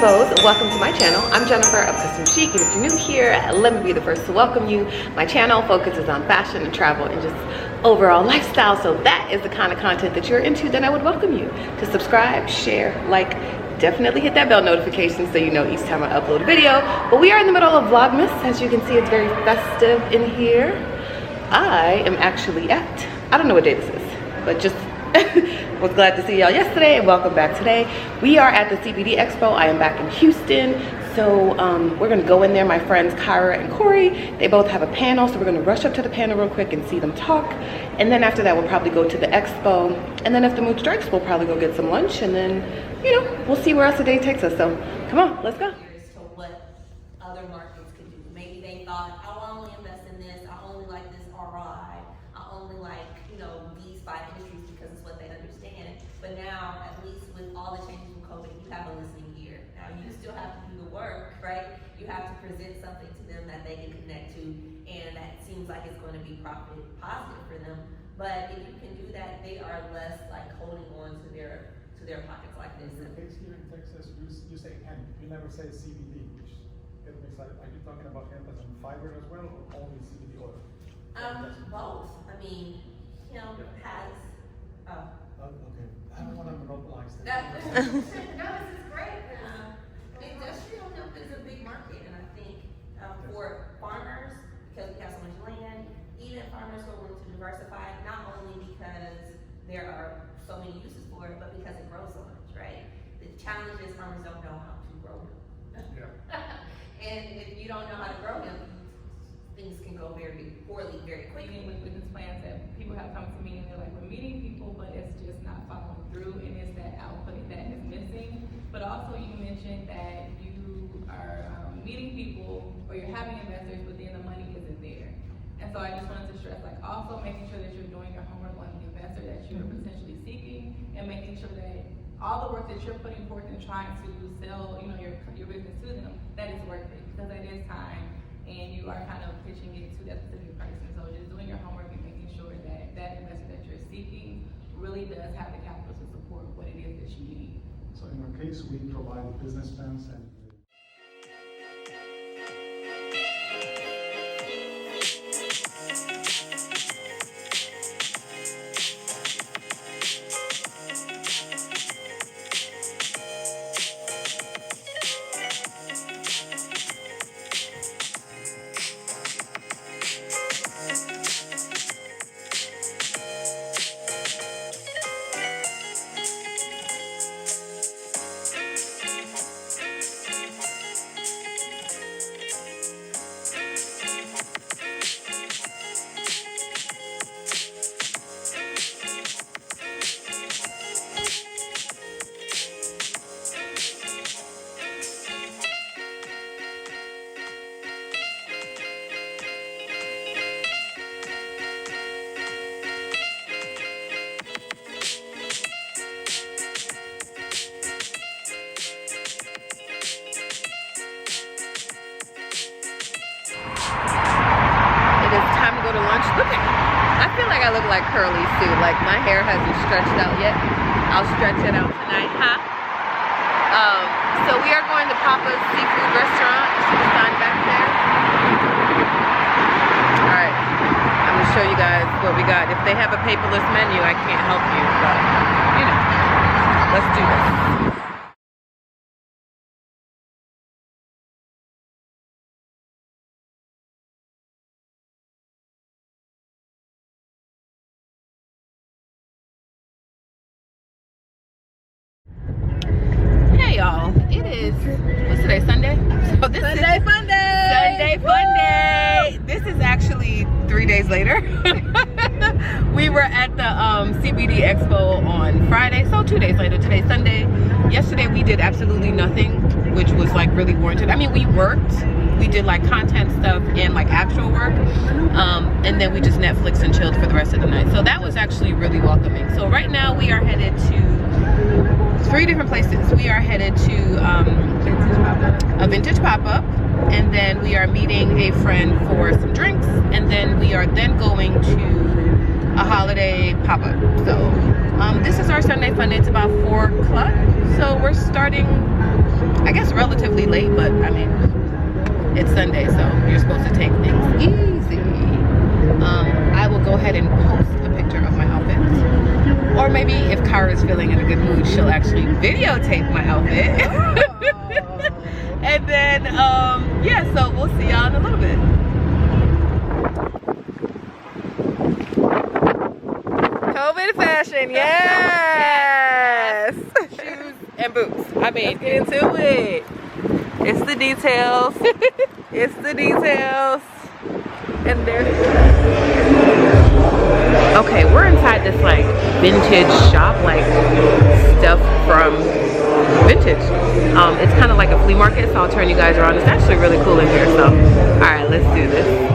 Expos, welcome to my channel. I'm Jennifer of Custom Chic, and if you're new here, let me be the first to welcome you. My channel focuses on fashion and travel and just overall lifestyle, so that is the kind of content that you're into, then I would welcome you to subscribe, share, like, definitely hit that bell notification so you know each time I upload a video. But we are in the middle of Vlogmas. As you can see, it's very festive in here. I am actually at, I don't know what day this is, but just was glad to see y'all yesterday and welcome back today. We are at the CBD Expo. I am back in Houston. So we're gonna go in there. My friends Kyra and Corey, they both have a panel. So we're gonna rush up to the panel real quick and see them talk. And then after that, we'll probably go to the Expo. And then if the mood strikes, we'll probably go get some lunch. And then, you know, we'll see where else the day takes us. So come on, let's go. To what other markets could do. Maybe they thought, oh, I only invest in this. I only like this ROI. I only like, you know, these 5 industries because it's what they understand. But now, at least with all the changes from COVID, you have a listening ear. Now you still have to do the work, right? You have to present something to them that they can connect to, and that seems like it's going to be positive for them. But if you can do that, they are less like holding on to their pockets like this. In the case here in Texas, you say hemp. You never say CBD, which gets me excited. Are you talking about hemp as in fiber as well, or only CBD oil? Both. I mean, hemp has. Okay. I don't want to monopolize No, that. this is great. Industrial hemp is a big market, and I think for farmers, because we have so much land, even farmers who are willing to diversify, not only because there are so many uses for it, but because it grows so much, right? The challenge is farmers don't know how to grow hemp. Yeah. And if you don't know how to grow hemp, things can go very poorly very quickly. Even with business plans that people have come to me and they're like, we're meeting people, but it's just not following through, and it's that output that is missing. But also you mentioned that you are meeting people or you're having investors, but then the money isn't there. And so I just wanted to stress, like, also making sure that you're doing your homework on the investor that you're potentially seeking, and making sure that all the work that you're putting forth and trying to sell, you know, your business to them, that is worth it, because that is time, and you are kind of pitching it to that specific person. So just doing your homework and making sure that that investor that you're seeking really does have the capital to support what it is that you need. So in our case, we provide business plans and I feel like I look like Curly Sue. Like my hair hasn't stretched out yet. I'll stretch it out tonight, huh? So we are going to Papa's Seafood Restaurant. You see the sign back there? Alright, I'm gonna show you guys what we got. If they have a paperless menu, I can't help you, but you know, let's do this. Y'all, it is, what's today, Sunday? So this Sunday is Fun Day! Sunday Fun Day! This is actually 3 days later. We were at the CBD Expo on Friday, so 2 days later. Today's Sunday. Yesterday we did absolutely nothing, which was like really warranted. I mean, we worked, we did like content stuff and like actual work, and then we just Netflix and chilled for the rest of the night. So that was actually really welcoming. So right now we are headed to 3 different places. We are headed to a vintage pop-up, and then we are meeting a friend for some drinks, and then we are then going to a holiday pop-up. So this is our Sunday fun day. It's about 4 o'clock, so we're starting I guess relatively late, but I mean, it's Sunday, so you're supposed to take things easy. I will go ahead and post a picture of my outfit. Or maybe if Kara is feeling in a good mood, she'll actually videotape my outfit. And then, yeah, so we'll see y'all in a little bit. COVID fashion, yes! Shoes and boots. I mean, get into it. It's the details. It's the details. And there's... Okay, we're inside this like vintage shop, like stuff from vintage. It's kind of like a flea market, so I'll turn you guys around. It's actually really cool in here, so all right, let's do this.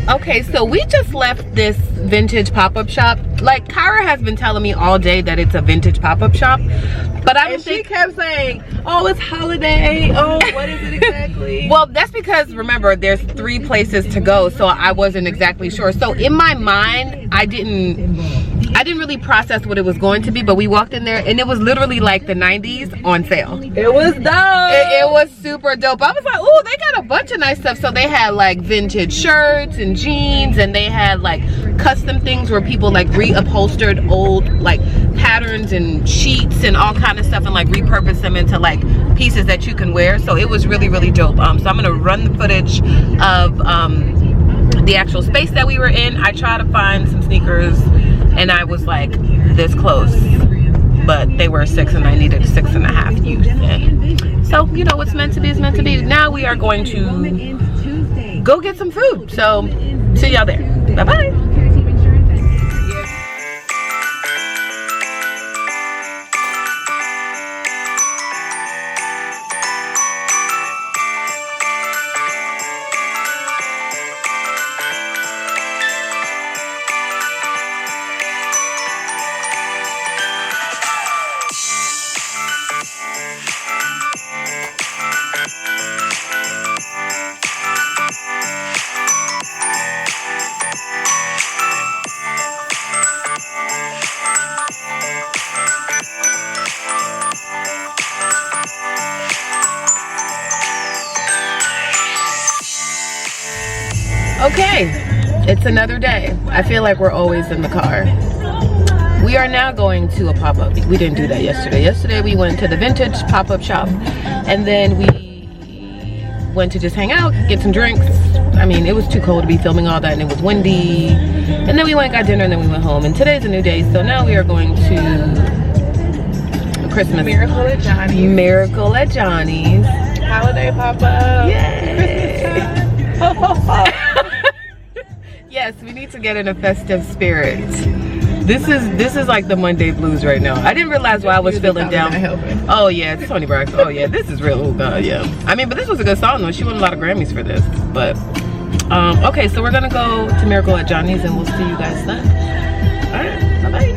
Okay, so we just left this vintage pop-up shop. Like, Kara has been telling me all day that it's a vintage pop-up shop, but I don't think... She kept saying, oh, it's holiday. Oh, what is it exactly? Well, that's because, remember, there's 3 places to go, so I wasn't exactly sure. So in my mind, I didn't really process what it was going to be, but we walked in there and it was literally like the 90s on sale. It was dope. It was super dope. I was like, oh, they got a bunch of nice stuff. So they had like vintage shirts and jeans, and they had like custom things where people like reupholstered old like patterns and sheets and all kind of stuff and like repurposed them into like pieces that you can wear. So it was really, really dope. So I'm gonna run the footage of the actual space that we were in. I tried to find some sneakers and I was like this close, but they were 6 and I needed 6.5 youth. And so, you know, what's meant to be is meant to be. Now we are going to go get some food. So see y'all there. Bye-bye. Okay, it's another day. I feel like we're always in the car. We are now going to a pop-up. We didn't do that yesterday. Yesterday we went to the vintage pop-up shop, and then we went to just hang out, get some drinks. I mean, it was too cold to be filming all that, and it was windy. And then we went and got dinner, and then we went home. And today's a new day, so now we are going to Christmas. Miracle at Johnny's. Miracle at Johnny's. Holiday pop-up. Yay! Christmas time. Yes, we need to get in a festive spirit. This is like the Monday blues right now. I didn't realize why I was feeling down. Oh yeah, it's Tony Braxton. Oh yeah, this is real. Oh god, yeah. I mean, but this was a good song though. She won a lot of Grammys for this. But okay, so we're gonna go to Miracle at Johnny's and we'll see you guys then. All right, bye bye.